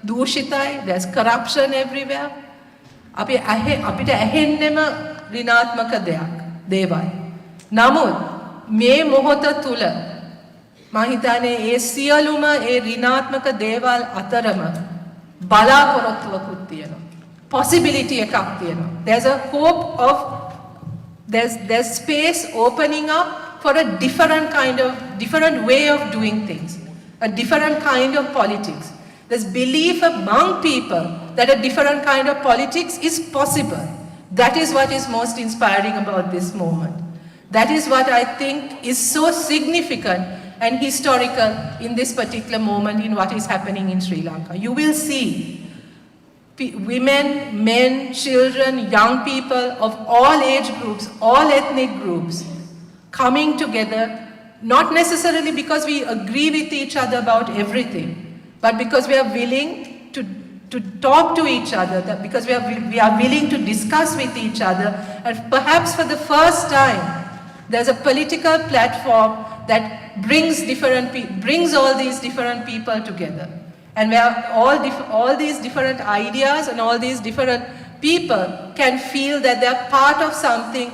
දූෂිතයි, there's corruption everywhere. අපිට ඇහෙන්නෙම ඍණාත්මක දේවල්. නමුත් මේ මොහොත තුල මම හිතන්නේ ඒ සියලුම ඒ ඍණාත්මක දේවල් අතරම බලාපොරොත්තුවකුත් තියෙනවා. possibility එකක් තියෙනවා. There's a hope of there's space opening up for a different way of doing things, a different kind of politics. There's belief among people that a different kind of politics is possible. That is what is most inspiring about this moment. That is what I think is so significant and historical in this particular moment in what is happening in Sri Lanka. You will see women, men, children, young people of all age groups, all ethnic groups coming together, not necessarily because we agree with each other about everything, but because we are willing to talk to each other, because we are willing to discuss with each other, and perhaps for the first time, there's a political platform that brings all these different people together. And where all these different ideas and all these different people can feel that they're part of something,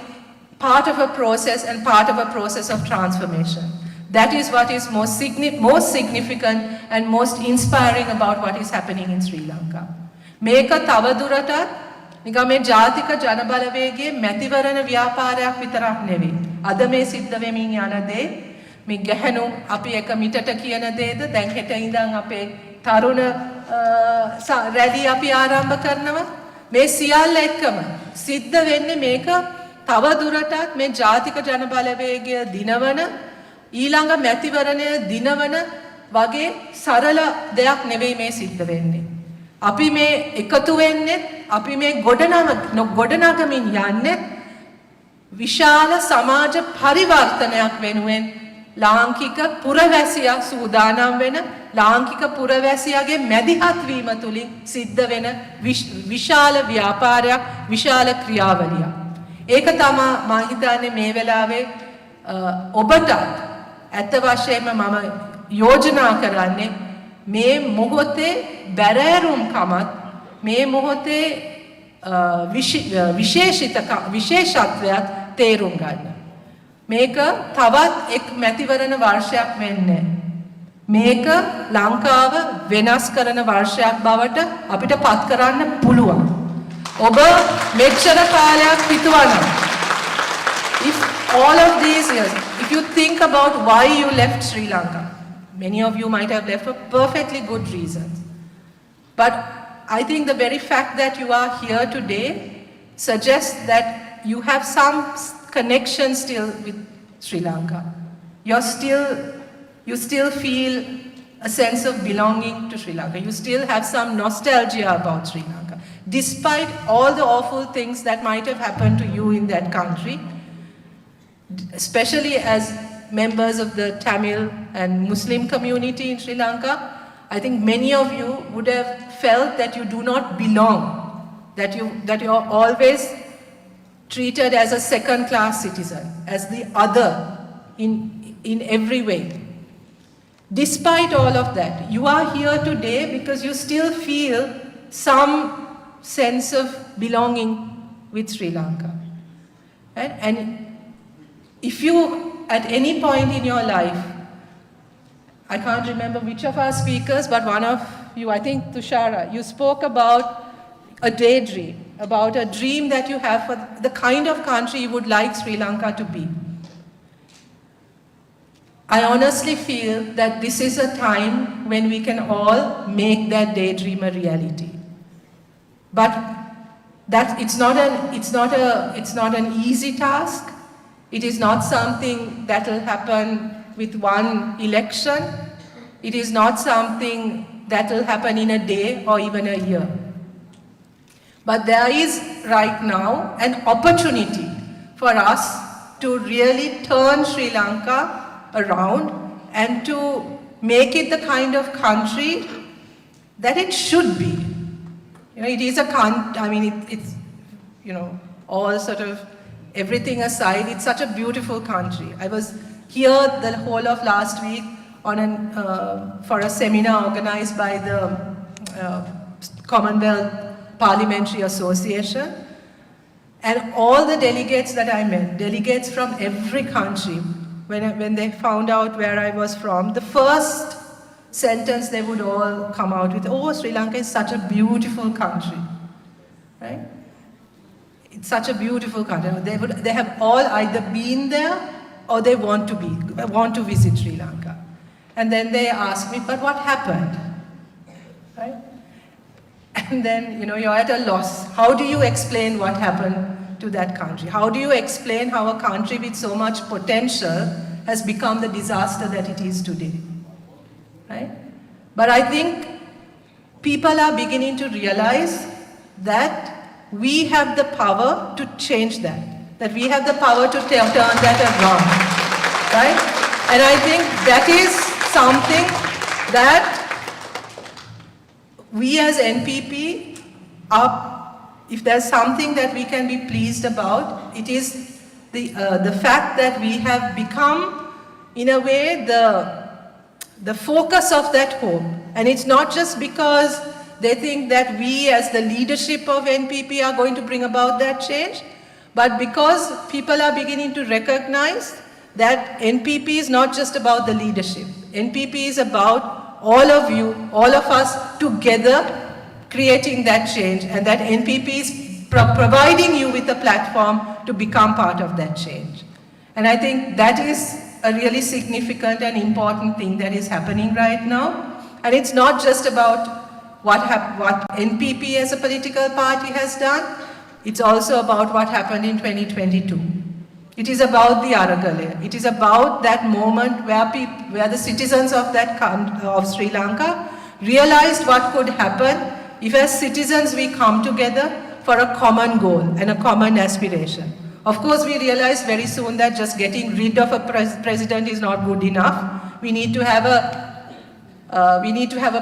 part of a process and part of a process of transformation. That is what is most significant and most inspiring about what is happening in Sri Lanka. Meka tavadurathat නිකන් මේ ජාතික ජනබලවේගයේ මැතිවරණ ව්‍යාපාරයක් විතරක් නෙවෙයි. අද මේ සිද්ධ වෙමින් යන දේ මේ ගැහණු අපි එක මිටට කියන දේද දැන් හෙට ඉඳන් අපේ තරුණ රැලි අපි ආරම්භ කරනවා. මේ සියල්ල එක්කම සිද්ධ වෙන්නේ මේක තව දුරටත් මේ ජාතික ජනබලවේගය දිනවන ඊළඟ මැතිවරණය දිනවන වගේ සරල දෙයක් නෙවෙයි මේ සිද්ධ වෙන්නේ. අපි මේ එකතු වෙන්නේ අපි මේ ගොඩනගමින් යන්නේ විශාල සමාජ පරිවර්තනයක් වෙනුවෙන් ලාංකික පුරවැසියා සූදානම් වෙන ලාංකික පුරවැසියාගේ මැදිහත් වීම තුලින් සිද්ධ වෙන විශාල ව්‍යාපාරයක් විශාල ක්‍රියාවලියක්. ඒක තමයි මම හිතන්නේ මේ වෙලාවේ ඔබට ඇත්ත වශයෙන්ම මම යෝජනා කරන්නේ මේ මොහොතේ බැරෑරුම්කමත් මේ මොහොතේ විශේෂත්වයක් තේරුම් ගන්න. මේක තවත් එක් මැතිවරණ වර්ෂයක් වෙන්නේ. මේක ලංකාව වෙනස් කරන වර්ෂයක් බවට අපිට පත් කරන්න පුළුවන්. ඔබ මෙච්චර කාලයක් හිතුවනම් if all of these years, if you think about why you left Sri Lanka, many of you might have left for perfectly good reasons. But I think the very fact that you are here today suggests that you have some connection still with Sri Lanka. You still feel a sense of belonging to Sri Lanka. You still have some nostalgia about Sri Lanka. Despite all the awful things that might have happened to you in that country, especially as members of the Tamil and Muslim community in Sri Lanka, I think many of you would have felt that you do not belong, that you are always treated as a second-class citizen, as the other in every way. Despite all of that, you are here today because you still feel some sense of belonging with Sri Lanka. Right? And if you, at any point in your life, I can't remember which of our speakers, but one of you, I think Tushara, you spoke about a daydream, about a dream that you have for the kind of country you would like Sri Lanka to be. I honestly feel that this is a time when we can all make that daydream a reality. But that it's not an easy task. It is not something that will happen with one election. It is not something that will happen in a day or even a year. But there is right now an opportunity for us to really turn Sri Lanka around and to make it the kind of country that it should be. You know, it is a country, I mean, it's, you know, all sort of everything aside, it's such a beautiful country. I was here the whole of last week on for a seminar organized by the Commonwealth Parliamentary Association, and all the delegates that I met, delegates from every country, when they found out where I was from, the first sentence they would all come out with, oh, Sri Lanka is such a beautiful country, right? It's such a beautiful country. They have all either been there or they want to visit Sri Lanka. And then they ask me, but what happened? Right? And then, you know, you're at a loss. How do you explain what happened to that country? How do you explain how a country with so much potential has become the disaster that it is today? Right? But I think people are beginning to realize that we have the power to change that we have the power to turn that around, right? And I think that is something that we as NPP if there's something that we can be pleased about, it is the fact that we have become, in a way, the focus of that hope. And it's not just because they think that we as the leadership of NPP are going to bring about that change, but because people are beginning to recognize that NPP is not just about the leadership. NPP is about all of you, all of us together creating that change, and that NPP is providing you with a platform to become part of that change. And I think that is a really significant and important thing that is happening right now. And it's not just about what NPP as a political party has done, it's also about what happened in 2022. It is about the Aragale. It is about that moment where the citizens of Sri Lanka realized what could happen if as citizens we come together for a common goal and a common aspiration. Of course, we realized very soon that just getting rid of a president is not good enough. We need to have a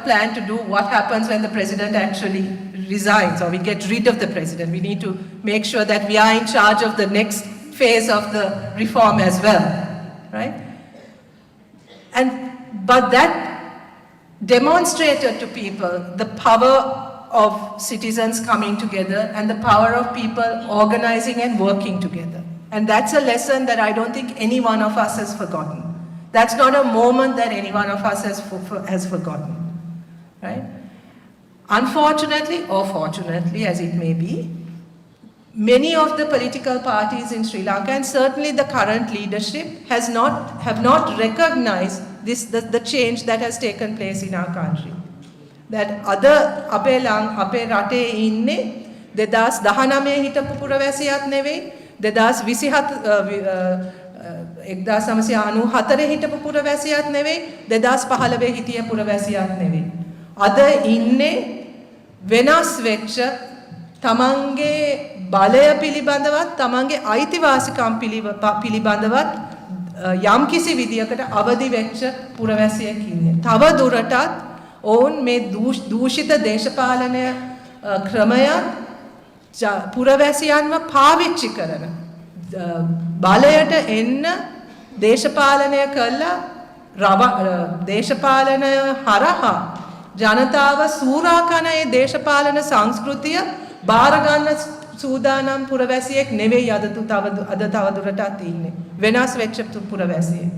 plan to do what happens when the president actually resigns or we get rid of the president. We need to make sure that we are in charge of the next phase of the reform as well, right? But that demonstrated to people the power of citizens coming together and the power of people organizing and working together. And that's a lesson that I don't think any one of us has forgotten. That's not a moment that any one of us has forgotten, right? Unfortunately, or fortunately as it may be, many of the political parties in Sri Lanka, and certainly the current leadership, have not recognized the change that has taken place in our country. That other අපේ රටේ ඉන්නේ 2019 හිටපු පුරවැසියත් නෙවෙයි 1994 හිටපු පුරවැසියත් නෙවෙයි 2015 හිටිය පුරවැසියත් නෙවෙයි අද ඉන්නේ වෙනස් වෙච්ච තමන්ගේ බලය පිළිබඳවත් තමන්ගේ අයිතිවාසිකම් පිළිබඳවත් යම්කිසි විදියකට අවදි වෙච්ච පුරවැසියෙක් ඉන්නේ. තව දුරටත් ඔවුන් මේ දූෂිත දේශපාලනය ක්‍රමයන් පුරවැසියන්ව පාවිච්චි කරන බලයට එන්න දේශපාලනය කළා දේශපාලනය හරහා ජනතාව සූරාකන ඒ දේශපාලන සංස්කෘතිය බාර ගන්න සූදානම් පුරවැසියෙක් නෙවෙයි අද තවදුරටත් ඉන්නේ වෙනස් වෙච්ච පුරවැසියෙක්.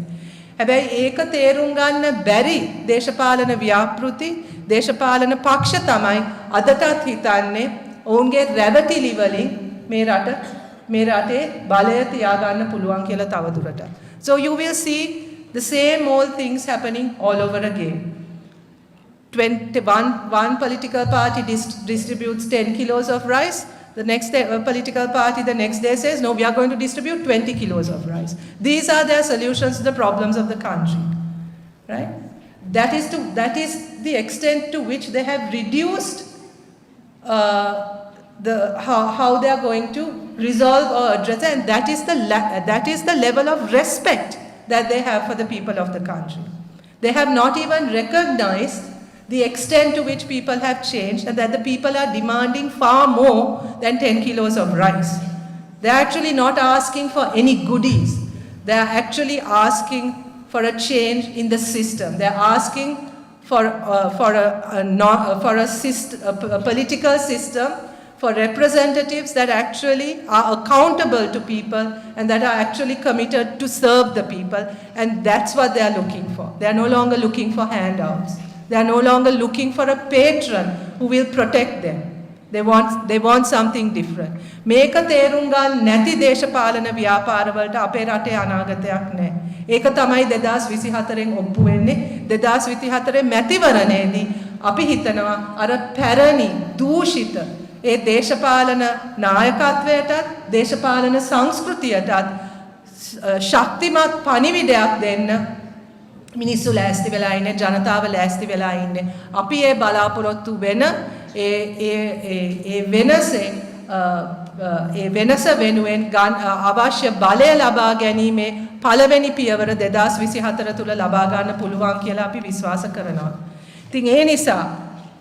හැබැයි ඒක තේරුම් ගන්න බැරි දේශපාලන ව්‍යාපෘති දේශපාලන පක්ෂ තමයි අදටත් හිතන්නේ ඔවුන්ගේ රැවටිලි වලින් මේ රටේ බලය තියාගන්න පුළුවන් කියලා තවදුරටත්. So you will see the same old things happening all over again. One political party distributes 10 kilos of rice. The next political party the next day says, no, we are going to distribute 20 kilos of rice. These are their solutions to the problems of the country, right? That is the extent to which they have reduced how they are going to resolve or address it, and that is the level of respect that they have for the people of the country. They have not even recognized the extent to which people have changed and that the people are demanding far more than 10 kilos of rice. They are actually not asking for any goodies. They are actually asking for a change in the system. They are asking for a political system, for representatives that actually are accountable to people and that are actually committed to serve the people. And that's what they are looking for. They are no longer looking for handouts. They are no longer looking for a patron who will protect them. They want something different. මේක තේරුම් ගන්න නැති දේශපාලන ව්‍යාපාරවලට අපේ රටේ අනාගතයක් නැහැ. ඒක තමයි 2024න් ඔප්පු වෙන්නේ. 2024 මැතිවරණයේදී අපි හිතනවා අර පැරණි දූෂිත ඒ දේශපාලන නායකත්වයටත් දේශපාලන සංස්කෘතියටත් ශක්තිමත් පණිවිඩයක් දෙන්න මිනිස්සු ලෑස්ති වෙලා ඉන්නේ, ජනතාව ලෑස්ති වෙලා ඉන්නේ. අපි ඒ බලාපොරොත්තු වෙන ඒ වෙනස වෙනුවෙන් අවශ්‍ය බලය ලබා ගැනීමේ පළවෙනි පියවර 2024 තුල ලබා ගන්න පුළුවන් කියලා අපි විශ්වාස කරනවා. ඉතින් ඒ නිසා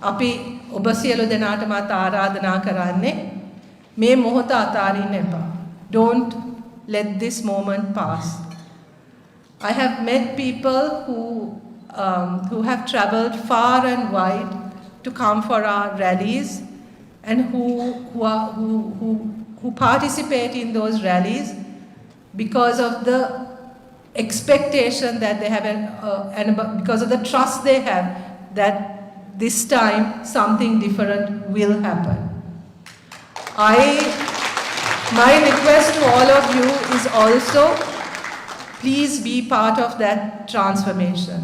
අපි ඔබ සියලු දෙනාටමත් ආරාධනා කරන්නේ මේ මොහොත අතාරින්න එපා. Don't let this moment pass. I have met people who have traveled far and wide to come for our rallies and who participate in those rallies because of the expectation that they have and because of the trust they have that this time something different will happen. My request to all of you is also, please be part of that transformation.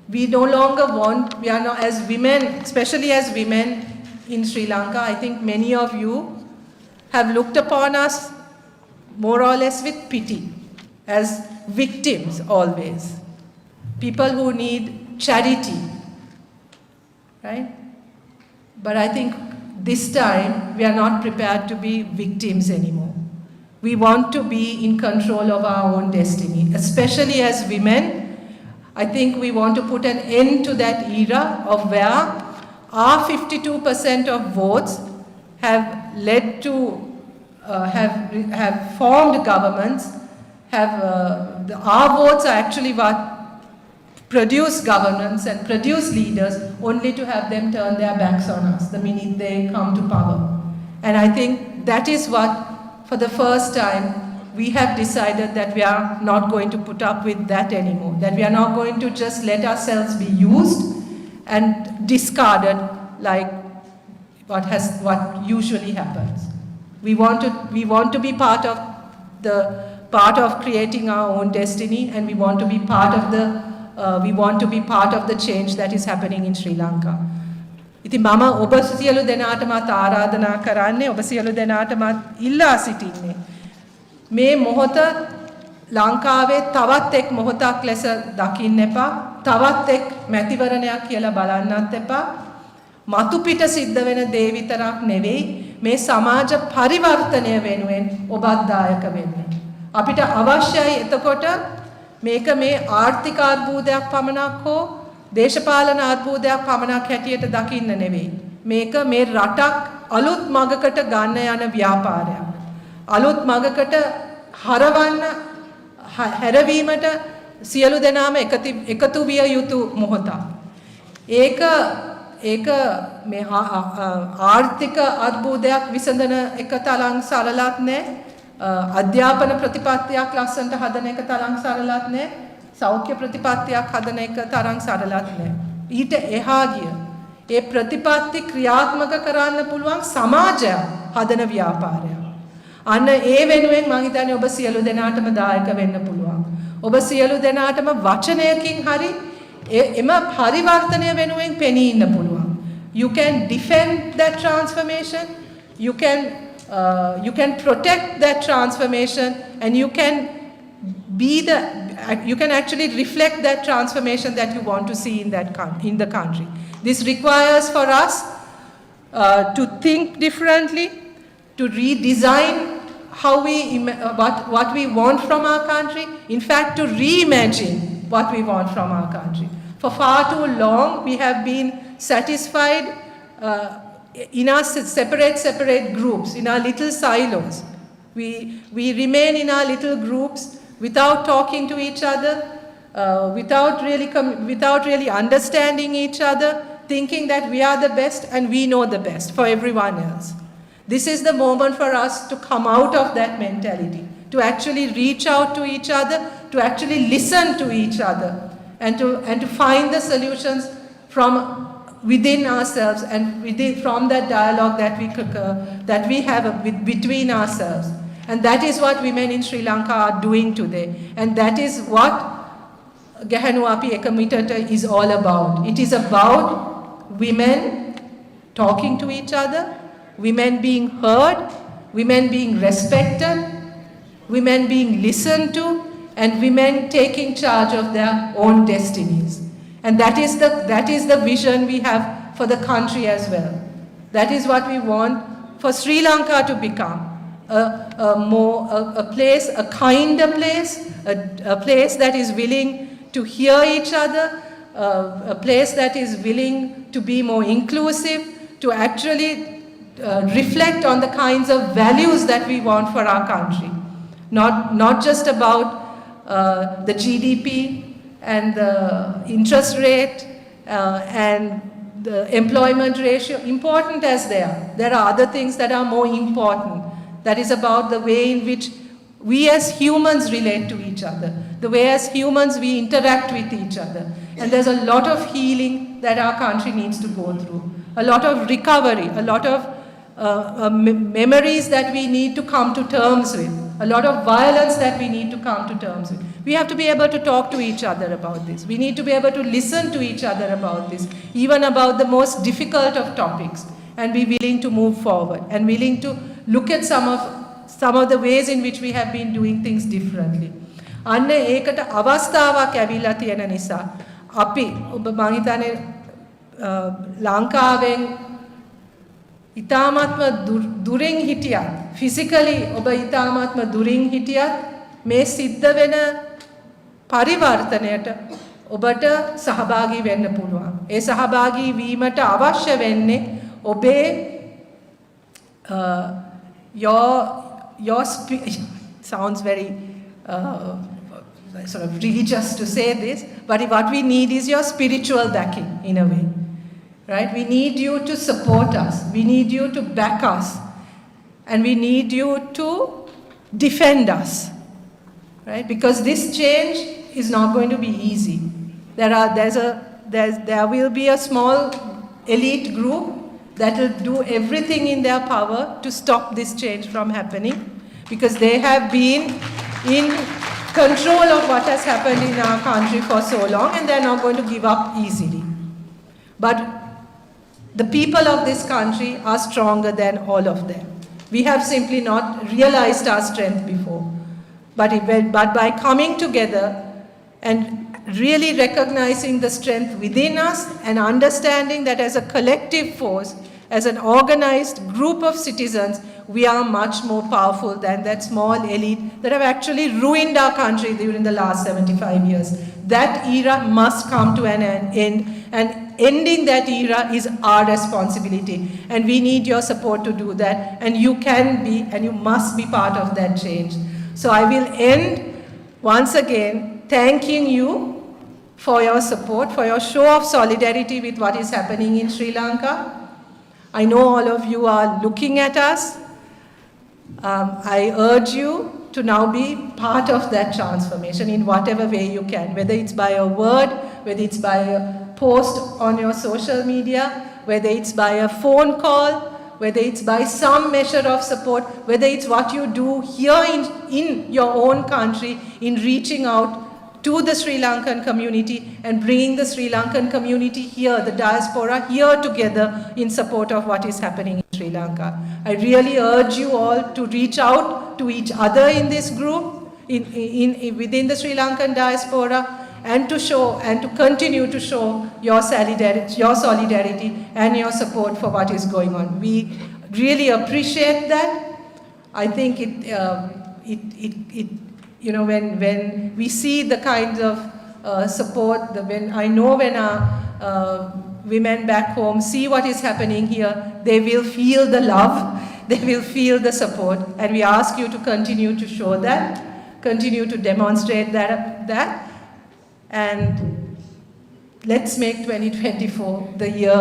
We no longer want, we are not, as women, especially as women in Sri Lanka, I think many of you have looked upon us more or less with pity, as victims always. People who need charity, right? But I think this time we are not prepared to be victims anymore. We want to be in control of our own destiny, especially as women. I think we want to put an end to that era of where our 52% of votes have led to, have formed governments, our votes are actually what produce governance and produce leaders, only to have them turn their backs on us the minute they come to power. And I think that is what, for the first time, we have decided that we are not going to put up with that anymore, that we are not going to just let ourselves be used and discarded like what usually happens. We want to be part of creating our own destiny, and we want to be part of the change that is happening in Sri Lanka. ඉතින් මම ඔබ සියලු දෙනාටමත් ආරාධනා කරන්නේ, ඔබ සියලු දෙනාටමත් ඉල්ලා සිටින්නේ මේ මොහොත ලංකාවේ තවත් එක් මොහොතක් ලෙස දකින්න එපා, තවත් එක් මැතිවරණයක් කියලා බලන්නත් එපා. මතු පිට සිද්ධ වෙන දේ විතරක් නෙවෙයි, මේ සමාජ පරිවර්තනය වෙනුවෙන් ඔබත් දායක වෙන්න. අපිට අවශ්‍යයි එතකොට මේක මේ ආර්ථික අර්බුදයක් පමණක් හෝ දේශපාලන අර්බුදයක් පමණක් හැටියට දකින්න නෙවෙයි. මේක මේ රටක් අලුත් මගකට ගන්න යන ව්‍යාපාරයක්. අලුත් මගකට හරවන්න හැරවීමට සියලු දෙනාම එකතු විය යුතු මොහොතක්. ඒක මේ ආර්ථික අර්බුදයක් විසඳන එක තරම් සරලත් නෑ. අධ්‍යාපන ප්‍රතිපත්තියක් ලස්සනට හදන එක තරම් සරලත් නෑ. සෞඛ්‍ය ප්‍රතිපත්තියක් හදන එක තරම් සරලත් නෑ. ඊට එහා ගිය ඒ ප්‍රතිපත්ති ක්‍රියාත්මක කරන්න පුළුවන් සමාජයක් හදන ව්‍යාපාරයක්. අන්න ඒ වෙනුවෙන් මම හිතන්නේ ඔබ සියලු දෙනාටම දායක වෙන්න පුළුවන්. ඔබ සියලු දෙනාටම වචනයකින් හරි එම පරිවර්තනය වෙනුවෙන් පෙනී ඉන්න පුළුවන්. You can defend that transformation, you can protect that transformation, and you can actually reflect that transformation that you want to see in the country. This requires for us to think differently, to redesign what we want from our country, in fact to reimagine what we want from our country. For far too long we have been satisfied in our separate groups, in our little silos. We remain in our little groups without talking to each other, without really understanding each other, thinking that we are the best and we know the best for everyone else. This is the moment for us to come out of that mentality, to actually reach out to each other, to actually listen to each other, and to find the solutions from within ourselves and from that dialogue that we have between ourselves. And that is what women in Sri Lanka are doing today. And that is what Gahanu Api Ekamitata is all about. It is about women talking to each other, women being heard, women being respected, women being listened to, and women taking charge of their own destinies. And that is the vision we have for the country as well. That is what we want for Sri Lanka to become. A place, a kinder place, a place that is willing to hear each other, a place that is willing to be more inclusive, to actually reflect on the kinds of values that we want for our country. Not just about the GDP and the interest rate and the employment ratio, important as they are. There are other things that are more important. That is about the way in which we as humans relate to each other, the way as humans we interact with each other. And there's a lot of healing that our country needs to go through, a lot of recovery, a lot of memories that we need to come to terms with, a lot of violence that we need to come to terms with. We have to be able to talk to each other about this. We need to be able to listen to each other about this, even about the most difficult of topics, and be willing to move forward and willing to look at some of the ways in which we have been doing things differently. අන්න ඒකට අවස්ථාවක් ඇවිල්ලා තියෙන නිසා අපි ඔබ මං හිතන්නේ ලංකාවෙන් ඉතාමත්ම දුරින් හිටියත් ෆිසිකලි ඔබ ඉතාමත්ම දුරින් හිටියත් මේ සිද්ධ වෙන පරිවර්තනයට ඔබට සහභාගී වෙන්න පුළුවන්. ඒ සහභාගී වීමට අවශ්‍ය වෙන්නේ ඔබේ your sounds very sort of religious to say this, but what we need is your spiritual backing in a way, right? We need you to support us, we need you to back us, and we need you to defend us, right? Because this change is not going to be easy. There will be a small elite group that will do everything in their power to stop this change from happening, because they have been in control of what has happened in our country for so long, and they're not going to give up easily. But the people of this country are stronger than all of them. We have simply not realized our strength before. But by coming together and really recognizing the strength within us and understanding that as a collective force, as an organized group of citizens, we are much more powerful than that small elite that have actually ruined our country during the last 75 years. That era must come to an end, and ending that era is our responsibility. And we need your support to do that, and you can be and you must be part of that change. So I will end once again thanking you for your support, for your show of solidarity with what is happening in Sri Lanka. I know all of you are looking at us. I urge you to now be part of that transformation in whatever way you can, whether it's by a word, whether it's by a post on your social media, whether it's by a phone call, whether it's by some measure of support, whether it's what you do here in your own country in reaching out to the Sri Lankan community and bringing the Sri Lankan community here, the diaspora here together in support of what is happening in Sri Lanka. I really urge you all to reach out to each other in this group, within the Sri Lankan diaspora, and to show and to continue to show your solidarity and your support for what is going on. We really appreciate that. I think when we see the kinds of support, when our women back home see what is happening here, they will feel the love, they will feel the support, and we ask you to continue to show that, continue to demonstrate that, and let's make 2024 the year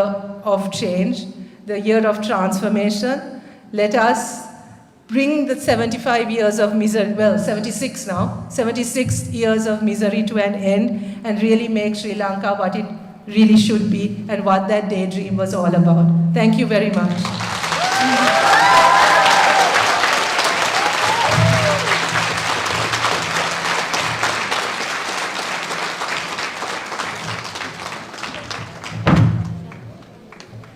of change, the year of transformation. Let us bring the 75 years of misery, well, 76 now, 76 years of misery to an end, and really make Sri Lanka what it really should be and what that daydream was all about. Thank you very much.